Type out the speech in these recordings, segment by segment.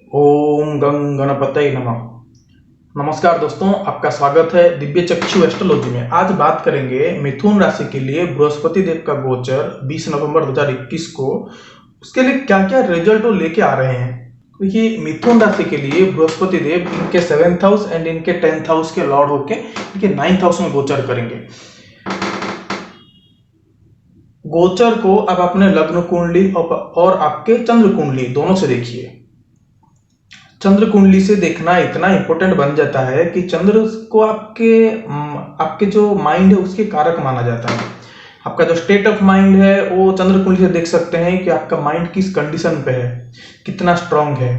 ओम गं गणपतये नमः। नमस्कार दोस्तों, आपका स्वागत है दिव्य चक्षु एस्ट्रोलॉजी में। आज बात करेंगे मिथुन राशि के लिए बृहस्पति देव का गोचर 20 नवंबर 2021 को, उसके लिए क्या क्या रिजल्ट वो लेके आ रहे हैं। देखिए, मिथुन राशि के लिए बृहस्पति देव इनके 7th हाउस एंड इनके 10th हाउस के लॉर्ड होके इनके 9th हाउस में गोचर करेंगे। गोचर को अब अपने लग्न कुंडली और आपके चंद्र कुंडली दोनों से देखिए। चंद्र कुंडली से देखना इतना इंपॉर्टेंट बन जाता है कि चंद्र को आपके जो माइंड है उसके कारक माना जाता है। आपका जो स्टेट ऑफ माइंड है वो चंद्र कुंडली से देख सकते हैं कि आपका माइंड किस कंडीशन पे है, कितना स्ट्रांग है।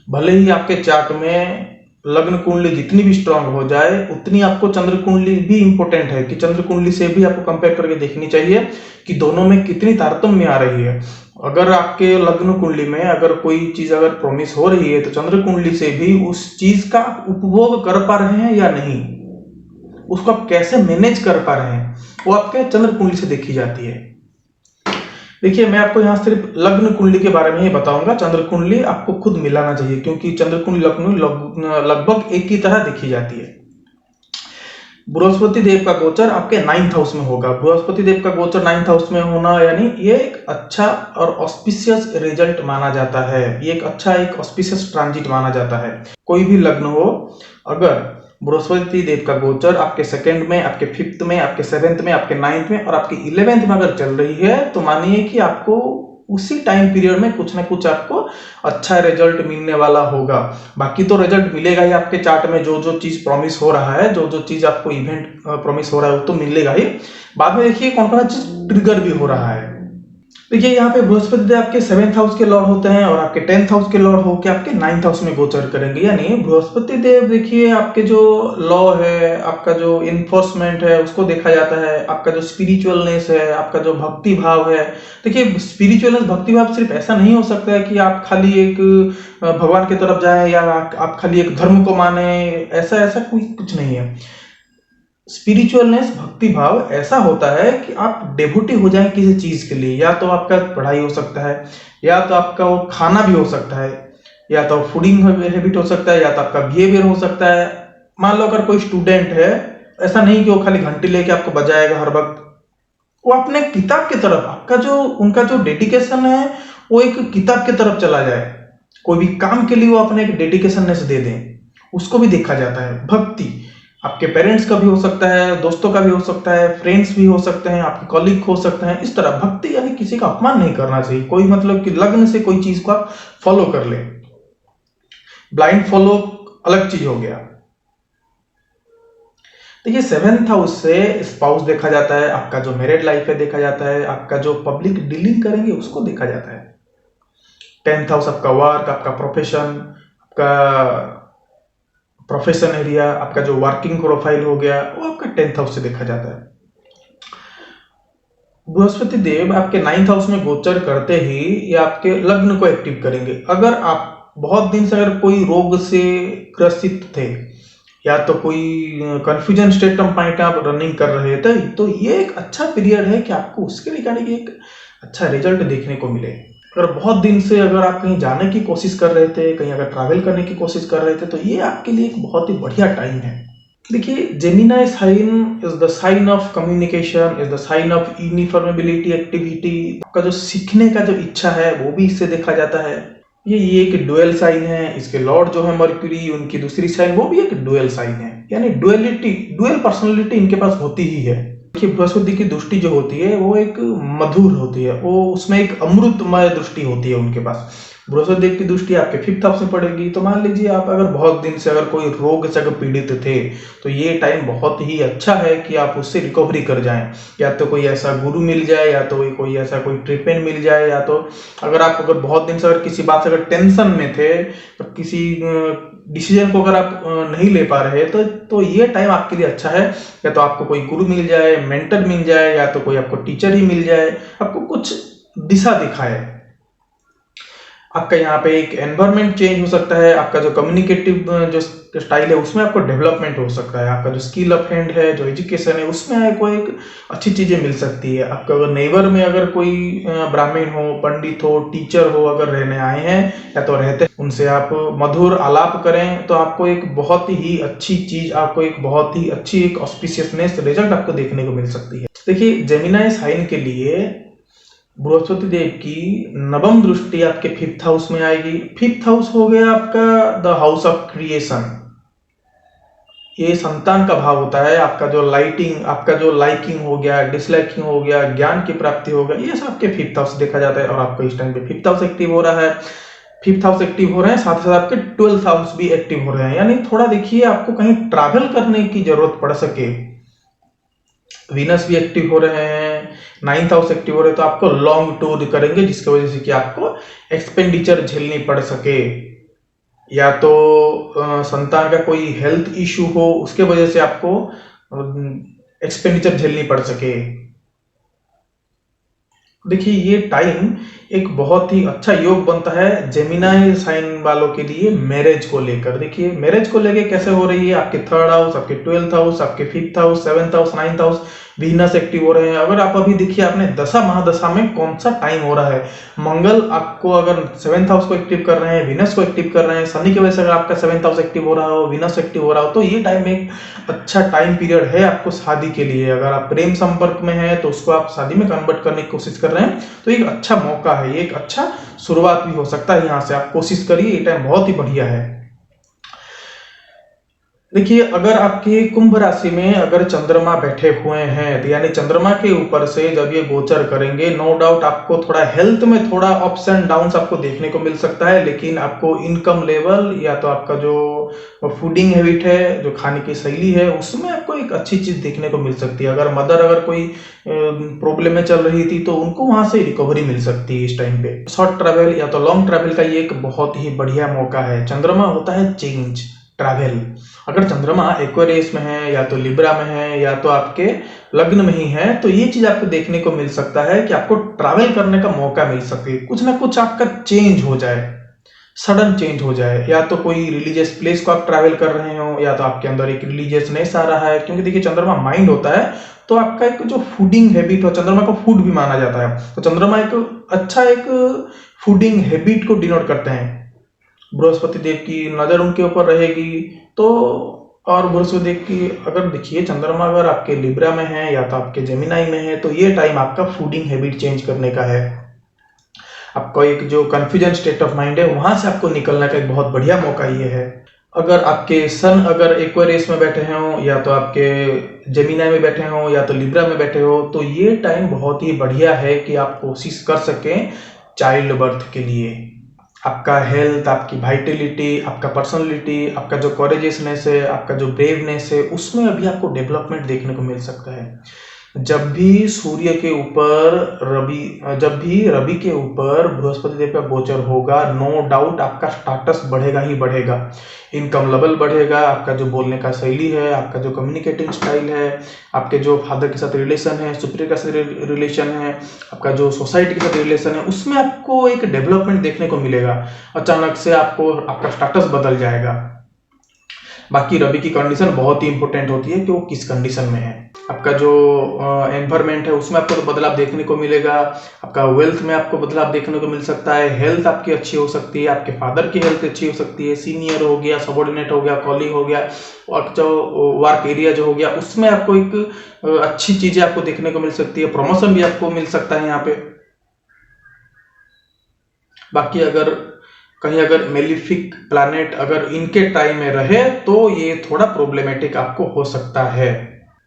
भले ही आपके चार्ट में लग्न कुंडली जितनी भी स्ट्रांग हो जाए, उतनी आपको चंद्र कुंडली भी इंपॉर्टेंट है कि चंद्र कुंडली से भी आपको कंपेयर करके देखनी चाहिए कि दोनों में कितनी तारतम्य आ रही है। अगर आपके लग्न कुंडली में अगर कोई चीज अगर प्रॉमिस हो रही है तो चंद्र कुंडली से भी उस चीज का आप उपभोग कर पा रहे हैं या नहीं, उसको आप कैसे मैनेज कर पा रहे हैं, वो आपके चंद्र कुंडली से देखी जाती है। देखिए, मैं आपको यहाँ सिर्फ लग्न कुंडली के बारे में ही बताऊंगा। चंद्र कुंडली आपको खुद मिलाना चाहिए क्योंकि चंद्र कुंडली लगभग एक ही तरह देखी जाती है। बृहस्पति देव का गोचर आपके 9th हाउस में होगा। बृहस्पति देव का गोचर 9th हाउस में होना यानी ये एक अच्छा और ऑस्पिशियस रिजल्ट माना जाता है। ये एक अच्छा एक ऑस्पिशियस ट्रांजिट माना जाता है। कोई भी लग्न हो, अगर बृहस्पति देव का गोचर आपके 2nd में, आपके 5th में, आपके 7th में, आपके 9th में और आपके 11th में अगर चल रही है तो मानिए कि आपको उसी टाइम पीरियड में कुछ ना कुछ आपको अच्छा रिजल्ट मिलने वाला होगा। बाकी तो रिजल्ट मिलेगा ही आपके चार्ट में। जो जो चीज प्रॉमिस हो रहा है, जो जो चीज आपको इवेंट प्रॉमिस हो रहा है वो तो मिलेगा ही। बाद में देखिए कौन कौन सा चीज ट्रिगर भी हो रहा है। देखिए, यहाँ पे बृहस्पति देव आपके 7th हाउस के लॉर्ड होते हैं और आपके 10th हाउस के लॉर्ड होके आपके 9th हाउस में गोचर करेंगे। यानी बृहस्पति देव देखिए आपके जो लॉ है, आपका जो इन्फोर्समेंट है उसको देखा जाता है। आपका जो स्पिरिचुअलनेस है, आपका जो भक्ति भाव है। देखिए, स्पिरिचुअलनेस भक्ति भाव सिर्फ ऐसा नहीं हो सकता है कि आप खाली एक भगवान की तरफ जाए या आप खाली एक धर्म को माने। ऐसा ऐसा कोई कुछ नहीं है। स्पिरिचुअलनेस भक्ति भाव ऐसा होता है कि आप डेवोटी हो जाएं किसी चीज के लिए। या तो आपका पढ़ाई हो सकता है, या तो आपका वो खाना भी हो सकता है, या तो फूडिंग हैबिट हो सकता है, या तो आपका बिहेवियर हो सकता है। मान लो अगर कोई स्टूडेंट है, ऐसा नहीं कि वो खाली घंटी लेके आपको बजाएगा हर वक्त। वो अपने किताब की तरफ, आपका जो उनका जो डेडिकेशन है वो एक किताब की तरफ चला जाए। कोई भी काम के लिए वो अपने एक डेडिकेशननेस दे दें, उसको भी देखा जाता है। भक्ति आपके पेरेंट्स का भी हो सकता है, दोस्तों का भी हो सकता है, फ्रेंड्स भी हो सकते हैं, आपके कॉलीग हो सकते हैं। इस तरह भक्ति यानी किसी का अपमान नहीं करना चाहिए। कोई मतलब कि लग्न से कोई चीज को आप फॉलो कर ले, ब्लाइंड फॉलो अलग चीज हो गया। देखिए, 7th हाउस से स्पाउस देखा जाता है, आपका जो मैरिड लाइफ है देखा जाता है, आपका जो पब्लिक डीलिंग करेंगे उसको देखा जाता है। 10th हाउस आपका वर्क, आपका प्रोफेशन, आपका प्रोफेशन एरिया, आपका जो वर्किंग प्रोफाइल हो गया वो आपका 10th हाउस से देखा जाता है। बृहस्पति देव आपके 9th हाउस में गोचर करते ही ये आपके लग्न को एक्टिव करेंगे। अगर आप बहुत दिन से अगर कोई रोग से ग्रसित थे, या तो कोई कंफ्यूजन स्टेट ऑफ माइंड आप रनिंग कर रहे थे, तो ये एक अच्छा पीरियड है कि आपको उसके रिगार्डिंग एक अच्छा रिजल्ट देखने को मिले। अगर बहुत दिन से अगर आप कहीं जाने की कोशिश कर रहे थे, कहीं अगर ट्रैवल करने की कोशिश कर रहे थे, तो ये आपके लिए एक बहुत ही बढ़िया टाइम है। देखिए, Gemini sign is the sign of communication, is the sign of uniformability activity. आपका जो सीखने का जो इच्छा है वो भी इससे देखा जाता है। ये एक डुअल साइन है। इसके लॉर्ड जो है मर्क्यूरी, उनकी दूसरी साइन वो भी एक डुअल साइन है। यानी डुअल पर्सनालिटी इनके पास होती ही है। देखिए, बृहस्पति की दृष्टि जो होती है वो एक मधुर होती है, वो उसमें एक अमृतमय दृष्टि होती है उनके पास। बृहस्पति देव की दृष्टि आपके 5th हाउस में पड़ेगी। तो मान लीजिए आप अगर बहुत दिन से अगर कोई रोग से अगर पीड़ित थे, तो ये टाइम बहुत ही अच्छा है कि आप उससे रिकवरी कर जाएं। या तो कोई ऐसा गुरु मिल जाए, या तो कोई ऐसा कोई ट्रीटमेंट मिल जाए, या तो अगर आप अगर बहुत दिन से अगर किसी बात से अगर टेंशन में थे, तो किसी डिसीजन को अगर आप नहीं ले पा रहे तो ये टाइम आपके लिए अच्छा है। या तो आपको कोई गुरु मिल जाए, मेंटर मिल जाए, या तो कोई आपको टीचर ही मिल जाए, आपको कुछ दिशा दिखाए। आपका यहाँ पे एक एनवायरनमेंट चेंज हो सकता है, आपका जो कम्युनिकेटिव जो स्टाइल है उसमें आपको डेवलपमेंट हो सकता है, आपका जो स्किल ऑफ हैंड है, जो एजुकेशन है उसमें आपको एक अच्छी चीजें मिल सकती है। आपका अगर नेबर में अगर कोई ब्राह्मण हो, पंडित हो, टीचर हो, अगर रहने आए हैं या तो रहते हैं, उनसे आप मधुर आलाप करें तो आपको एक बहुत ही अच्छी चीज, आपको एक बहुत ही अच्छी एक ऑस्पिशियसनेस रिजल्ट आपको देखने को मिल सकती है। देखिए जेमिनाई साइन के लिए बृहस्पति देव की नवम दृष्टि आपके 5th हाउस में आएगी। 5th हाउस हो गया आपका द हाउस ऑफ क्रिएशन, ये संतान का भाव होता है। आपका जो लाइटिंग, आपका जो लाइकिंग हो गया, डिसलाइकिंग हो गया, ज्ञान की प्राप्ति हो गया, ये सब आपके 5th हाउस देखा जाता है। और आपको इस टाइम पे 5th हाउस एक्टिव हो रहा है, 5th हाउस एक्टिव हो रहे हैं, साथ ही साथ आपके 12th हाउस भी एक्टिव हो रहे हैं। यानी थोड़ा देखिए आपको कहीं ट्रैवल करने की जरूरत पड़ सके, वीनस भी एक्टिव हो रहे हैं, 9th हाउस एक्टिव हो रहे हैं, तो आपको लॉन्ग टूर करेंगे जिसकी वजह से कि आपको एक्सपेंडिचर झेलनी पड़ सके, या तो संतान का कोई हेल्थ इशू हो उसके वजह से आपको एक्सपेंडिचर झेलनी पड़ सके। देखिए ये टाइम एक बहुत ही अच्छा योग बनता है जेमिनाई साइन वालों के लिए मैरिज को लेकर। देखिए मैरिज को लेकर कैसे हो रही है, आपके 3rd हाउस, आपके 12th हाउस, आपके 5th house, 7th house, 9th house Venus active हो रहे हैं। अगर आप अभी देखिए आपने दशा महादशा में कौन सा टाइम हो रहा है, मंगल आपको अगर 7th हाउस को एक्टिव कर रहे हैं, वीनस को एक्टिव कर रहे हैं, शनि की वजह से अगर आपका 7th हाउस एक्टिव हो रहा हो, वीनस एक्टिव हो रहा हो, तो ये टाइम एक अच्छा टाइम पीरियड है आपको शादी के लिए। अगर आप प्रेम संपर्क में हैं तो उसको आप शादी में कन्वर्ट करने की कोशिश कर रहे हैं तो एक अच्छा मौका है, ये एक अच्छा शुरुआत भी हो सकता है। यहां से आप कोशिश करिए, ये टाइम बहुत ही बढ़िया है। देखिए अगर आपके कुंभ राशि में अगर चंद्रमा बैठे हुए हैं, तो यानी चंद्रमा के ऊपर से जब ये गोचर करेंगे, नो डाउट आपको थोड़ा हेल्थ में थोड़ा अप्स एंड डाउन्स आपको देखने को मिल सकता है, लेकिन आपको इनकम लेवल या तो आपका जो फूडिंग हैबिट है, जो खाने की शैली है, उसमें आपको एक अच्छी चीज देखने को मिल सकती है। अगर मदर अगर कोई प्रॉब्लम में चल रही थी तो उनको वहां से रिकवरी मिल सकती है इस टाइम पे। शॉर्ट ट्रैवल या तो लॉन्ग ट्रैवल का ये एक बहुत ही बढ़िया मौका है। चंद्रमा होता है चेंज, ट्रैवल। अगर चंद्रमा एक्वेरियस में है या तो लिब्रा में है या तो आपके लग्न में ही है, तो ये चीज आपको देखने को मिल सकता है कि आपको ट्रैवल करने का मौका मिल सके, कुछ ना कुछ आपका चेंज हो जाए, सडन चेंज हो जाए। या तो कोई रिलीजियस प्लेस को आप ट्रैवल कर रहे हो, या तो आपके अंदर एक रिलीजियसनेस आ रहा है, क्योंकि देखिए चंद्रमा माइंड होता है, तो आपका एक जो फूडिंग हैबिट हो, चंद्रमा को फूड भी माना जाता है, तो चंद्रमा एक अच्छा एक फूडिंग हैबिट को डिनोट करते हैं। बृहस्पति देव की नजर उनके ऊपर रहेगी, तो और बृहस्पति देव की अगर देखिए चंद्रमा अगर आपके लिब्रा में है या तो आपके जेमिनाई में है, तो ये टाइम आपका फूडिंग हैबिट चेंज करने का है। आपका एक जो कंफ्यूजन स्टेट ऑफ माइंड है वहां से आपको निकलने का एक बहुत बढ़िया मौका ये है। अगर आपके सन अगर एक्वेरियस में बैठे हो या तो आपके जेमिनाई में बैठे हो या तो लिब्रा में बैठे हो, तो ये टाइम बहुत ही बढ़िया है कि आप कोशिश कर सकें चाइल्ड बर्थ के लिए। आपका हेल्थ, आपकी वाइटलिटी, आपका पर्सनलिटी, आपका जो कॉरेजियसनेस है, आपका जो ब्रेवनेस है, उसमें अभी आपको डेवलपमेंट देखने को मिल सकता है। जब भी सूर्य के ऊपर जब भी रवि के ऊपर बृहस्पति देव का गोचर होगा, नो डाउट आपका स्टाटस बढ़ेगा ही बढ़ेगा, इनकम लेवल बढ़ेगा, आपका जो बोलने का शैली है, आपका जो कम्युनिकेटिंग स्टाइल है, आपके जो फादर के साथ रिलेशन है, सुपीरियर के साथ रिलेशन है, आपका जो सोसाइटी के साथ रिलेशन है, उसमें आपको एक डेवलपमेंट देखने को मिलेगा। अचानक से आपको आपका स्टाटस बदल जाएगा। बाकी रवि की कंडीशन बहुत ही इंपॉर्टेंट होती है कि वो किस कंडीशन में है। आपका जो एनवायरमेंट है उसमें आपको तो बदलाव देखने को मिलेगा, आपका वेल्थ में आपको बदलाव देखने को मिल सकता है, हेल्थ आपकी अच्छी हो सकती है, आपके फादर की हेल्थ अच्छी हो सकती है, सीनियर हो गया, सबॉर्डिनेट हो गया, कॉलीग हो गया, और जो वर्क एरिया जो हो गया उसमें आपको एक अच्छी चीजें आपको देखने को मिल सकती है, प्रमोशन भी आपको मिल सकता है यहाँ पे। बाकी अगर कहीं अगर मेलिफिक प्लैनेट अगर इनके टाइम में रहे तो ये थोड़ा प्रॉब्लमेटिक आपको हो सकता है।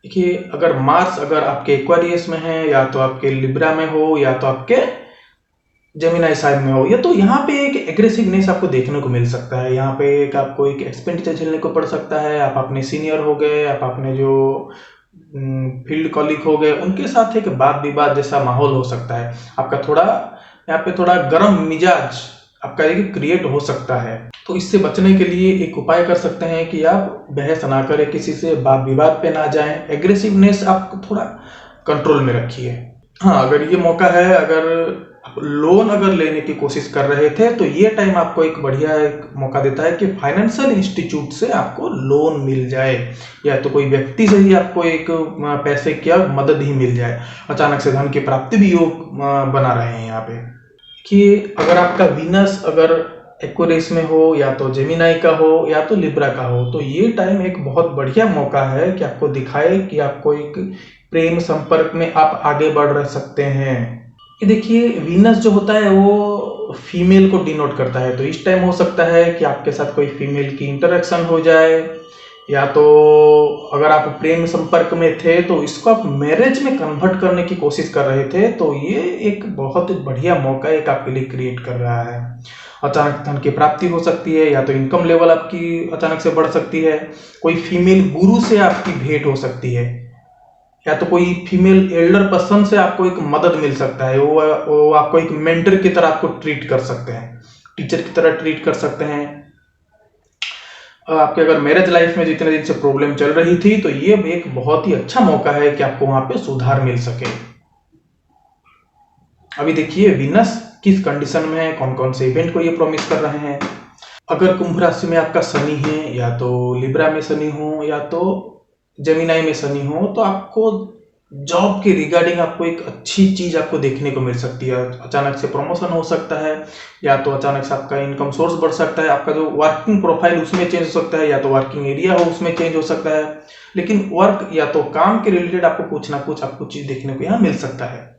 देखिए अगर मार्स अगर आपके एक्वेरियस में है या तो आपके लिब्रा में हो या तो आपके जेमिनाई साइन में हो, या तो यहाँ पे एक एग्रेसिवनेस आपको देखने को मिल सकता है। यहाँ पे एक आपको एक एक्सपेंडिचर झेलने को पड़ सकता है। आप अपने सीनियर हो गए, आप अपने जो फील्ड कॉलीग हो गए, उनके साथ एक वाद विवाद जैसा माहौल हो सकता है। आपका थोड़ा यहाँ पे थोड़ा गर्म मिजाज आपका एक क्रिएट हो सकता है। तो इससे बचने के लिए एक उपाय कर सकते हैं कि आप बहस ना करें, किसी से वाद विवाद पे ना जाएं, एग्रेसिवनेस आप थोड़ा कंट्रोल में रखिए। हाँ, अगर ये मौका है, अगर आप लोन अगर लेने की कोशिश कर रहे थे तो ये टाइम आपको एक बढ़िया एक मौका देता है कि फाइनेंशियल इंस्टीट्यूट से आपको लोन मिल जाए, या तो कोई व्यक्ति से ही आपको एक पैसे की मदद ही मिल जाए। अचानक से धन की प्राप्ति भी योग बना रहे हैं यहाँ पे। कि अगर आपका वीनस अगर एक्वेरियस में हो, या तो जेमिनाई का हो, या तो लिब्रा का हो, तो ये टाइम एक बहुत बढ़िया मौका है कि आपको दिखाए कि आपको एक प्रेम संपर्क में आप आगे बढ़ रह सकते हैं। ये देखिए, वीनस जो होता है वो फीमेल को डिनोट करता है, तो इस टाइम हो सकता है कि आपके साथ कोई फीमेल की इंटरेक्शन हो जाए, या तो अगर आप प्रेम संपर्क में थे तो इसको आप मैरिज में कन्वर्ट करने की कोशिश कर रहे थे, तो ये एक बहुत बढ़िया मौका एक आपके लिए क्रिएट कर रहा है। अचानक धन की प्राप्ति हो सकती है, या तो इनकम लेवल आपकी अचानक से बढ़ सकती है, कोई फीमेल गुरु से आपकी भेंट हो सकती है, या तो कोई फीमेल एल्डर पर्सन से आपको एक मदद मिल सकता है, वो आपको एक मेंटर की तरह आपको ट्रीट कर सकते हैं, टीचर की तरह ट्रीट कर सकते हैं। आपके अगर मैरिज लाइफ में जितने दिन से प्रॉब्लम चल रही थी, तो ये एक बहुत ही अच्छा मौका है कि आपको वहां पे सुधार मिल सके। अभी देखिए वीनस किस कंडीशन में है, कौन कौन से इवेंट को ये प्रॉमिस कर रहे हैं। अगर कुंभ राशि में आपका शनि है, या तो लिब्रा में शनि हो, या तो जेमिनाई में शनि हो, तो आपको जॉब के रिगार्डिंग आपको एक अच्छी चीज आपको देखने को मिल सकती है। अचानक से प्रमोशन हो सकता है, या तो अचानक से आपका इनकम सोर्स बढ़ सकता है, आपका जो वर्किंग प्रोफाइल उसमें चेंज हो सकता है, या तो वर्किंग एरिया हो उसमें चेंज हो सकता है। लेकिन वर्क या तो काम के रिलेटेड आपको कुछ ना कुछ आपको चीज देखने को यहाँ मिल सकता है।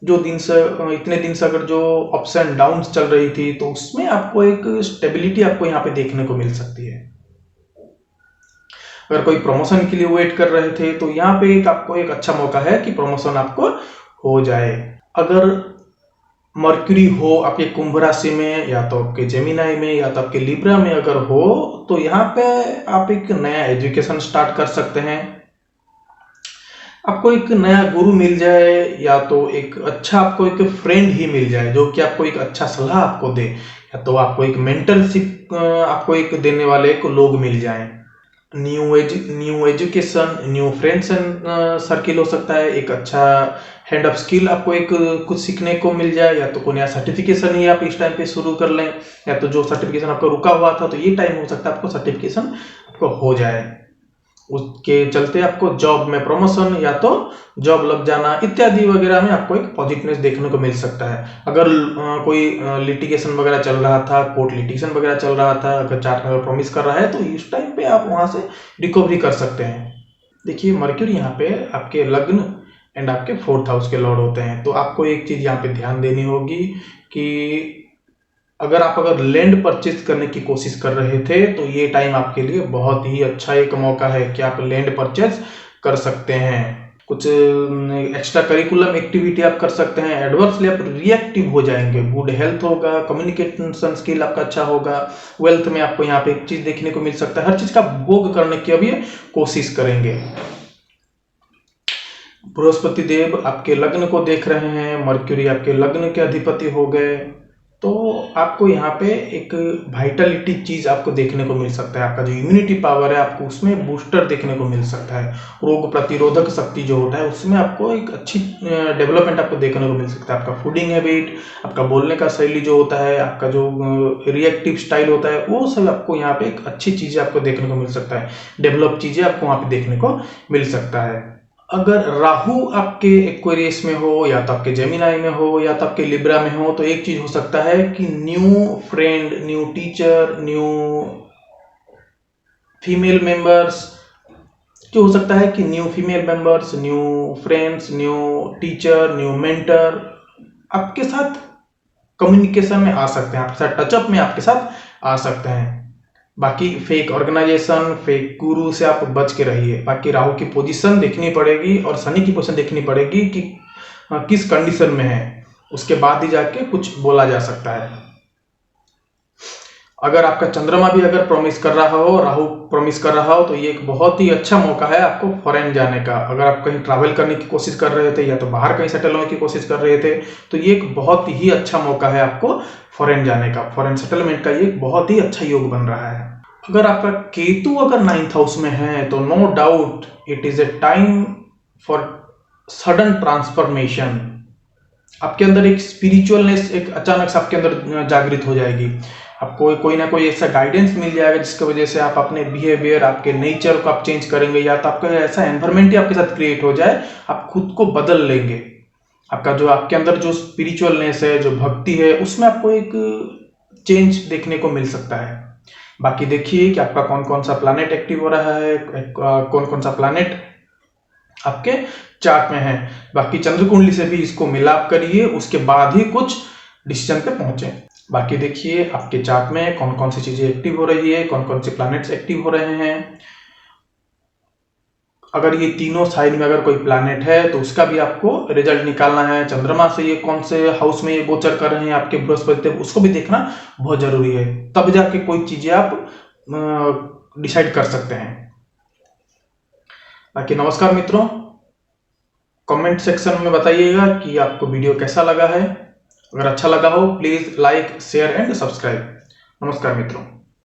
जो दिन से इतने दिन से अगर जो अप्स एंड डाउन्स चल रही थी, तो उसमें आपको एक स्टेबिलिटी आपको यहाँ पे देखने को मिल सकती है। अगर कोई प्रमोशन के लिए वेट कर रहे थे, तो यहाँ पे एक आपको एक अच्छा मौका है कि प्रमोशन आपको हो जाए। अगर मर्क्यूरी हो आपके कुंभ राशि में, या तो आपके जेमिनाई में, या तो आपके लिब्रा में अगर हो, तो यहाँ पे आप एक नया एजुकेशन स्टार्ट कर सकते हैं। आपको एक नया गुरु मिल जाए, या तो एक अच्छा आपको एक फ्रेंड ही मिल जाए जो कि आपको एक अच्छा सलाह आपको दे, या तो आपको एक मेंटरशिप आपको एक देने वाले एक लोग मिल जाएं। New education, new friends and circle हो सकता है, एक अच्छा हैंड ऑफ स्किल आपको एक कुछ सीखने को मिल जाए, या तो कोई नया सर्टिफिकेशन ही आप इस टाइम पे शुरू कर लें, या तो जो सर्टिफिकेशन आपका रुका हुआ था, तो ये टाइम हो सकता है आपको सर्टिफिकेशन आपको हो जाए। उसके चलते आपको जॉब में प्रमोशन, या तो जॉब लग जाना इत्यादि वगैरह में आपको एक पॉजिटिवनेस देखने को मिल सकता है। अगर कोई लिटिगेशन वगैरह चल रहा था, कोर्ट लिटिगेशन वगैरह चल रहा था, अगर चार्ट में प्रॉमिस कर रहा है, तो इस टाइम पे आप वहां से रिकवरी कर सकते हैं। देखिए मर्क्यूरी यहाँ पे आपके लग्न एंड आपके 4th हाउस के लॉर्ड होते हैं, तो आपको एक चीज यहाँ पे ध्यान देनी होगी कि अगर लैंड परचेज करने की कोशिश कर रहे थे, तो ये टाइम आपके लिए बहुत ही अच्छा एक मौका है कि आप लैंड परचेज कर सकते हैं। कुछ एक्स्ट्रा करिकुलम एक्टिविटी आप कर सकते हैं, एडवर्सली आप रिएक्टिव हो जाएंगे, गुड हेल्थ होगा, कम्युनिकेशन स्किल आपका अच्छा होगा, वेल्थ में आपको यहाँ पे एक चीज देखने को मिल सकता है, हर चीज का भोग करने की अभी कोशिश करेंगे। बृहस्पति देव आपके लग्न को देख रहे हैं, मर्क्यूरी आपके लग्न के अधिपति हो गए, तो आपको यहाँ पे एक वाइटलिटी चीज आपको देखने को मिल सकता है। आपका जो इम्यूनिटी पावर है आपको उसमें बूस्टर देखने को मिल सकता है। रोग प्रतिरोधक शक्ति जो होता है उसमें आपको एक अच्छी डेवलपमेंट आपको देखने को मिल सकता है। आपका फूडिंग हैबिट, आपका बोलने का शैली जो होता है, आपका जो रिएक्टिव स्टाइल होता है, वो सब आपको यहाँ पे एक अच्छी चीजें आपको देखने को मिल सकता है। डेवलप चीजें आपको वहाँ पे देखने को मिल सकता है। अगर राहु आपके एक्वेरियस में हो, या तो आपके जेमिनाई में हो, या तो आपके लिब्रा में हो, तो एक चीज हो सकता है कि new friend, new teacher, new female members, जो हो सकता है कि new female members, new friends, new teacher, new mentor आपके साथ कम्युनिकेशन में आ सकते हैं, आपके साथ टचअप में आपके साथ आ सकते हैं। बाकी फेक ऑर्गेनाइजेशन, फेक गुरु से आप बच के रहिए। बाकी राहु की पोजीशन देखनी पड़ेगी और शनि की पोजीशन देखनी पड़ेगी कि किस कंडीशन में है, उसके बाद ही जाके कुछ बोला जा सकता है। अगर आपका चंद्रमा भी अगर प्रॉमिस कर रहा हो, राहु प्रॉमिस कर रहा हो, तो ये एक बहुत ही अच्छा मौका है आपको फॉरेन जाने का। अगर आप कहीं ट्रैवल करने की कोशिश कर रहे थे, या तो बाहर कहीं सेटल होने की कोशिश कर रहे थे, तो ये एक बहुत ही अच्छा मौका है आपको फॉरेन जाने का। फॉरेन सेटलमेंट का ये बहुत ही अच्छा योग बन रहा है। अगर आपका केतु अगर 9th हाउस में है, तो no doubt it is a time for sudden transformation. आपके अंदर एक स्पिरिचुअलनेस एक अचानक से आपके अंदर जागृत हो जाएगी। आपको कोई ना कोई ऐसा गाइडेंस मिल जाएगा जिसकी वजह से आप अपने बिहेवियर, आपके नेचर को आप चेंज करेंगे, या तो आपका ऐसा एनवायरमेंट ही आपके साथ क्रिएट हो जाए, आप खुद को बदल लेंगे। आपका जो आपके अंदर जो स्पिरिचुअलनेस है, जो भक्ति है, उसमें आपको एक चेंज देखने को मिल सकता है। बाकी देखिए कि आपका कौन कौन सा प्लैनेट एक्टिव हो रहा है, कौन कौन सा प्लैनेट आपके चार्ट में है। बाकी चंद्र कुंडली से भी इसको मिलाप करिए, उसके बाद ही कुछ डिसीजन पे पहुंचे। बाकी देखिए आपके चार्ट में कौन कौन सी चीजें एक्टिव हो रही है, कौन कौन से प्लैनेट्स एक्टिव हो रहे हैं। अगर ये तीनों साइड में अगर कोई प्लैनेट है तो उसका भी आपको रिजल्ट निकालना है। चंद्रमा से ये कौन से हाउस में ये गोचर कर रहे हैं आपके बृहस्पति, उसको भी देखना बहुत जरूरी है, तब जाके कोई चीजें आप डिसाइड कर सकते हैं। बाकी नमस्कार मित्रों, कमेंट सेक्शन में बताइएगा कि आपको वीडियो कैसा लगा है। अगर अच्छा लगा हो please like, share and subscribe. नमस्कार मित्रों।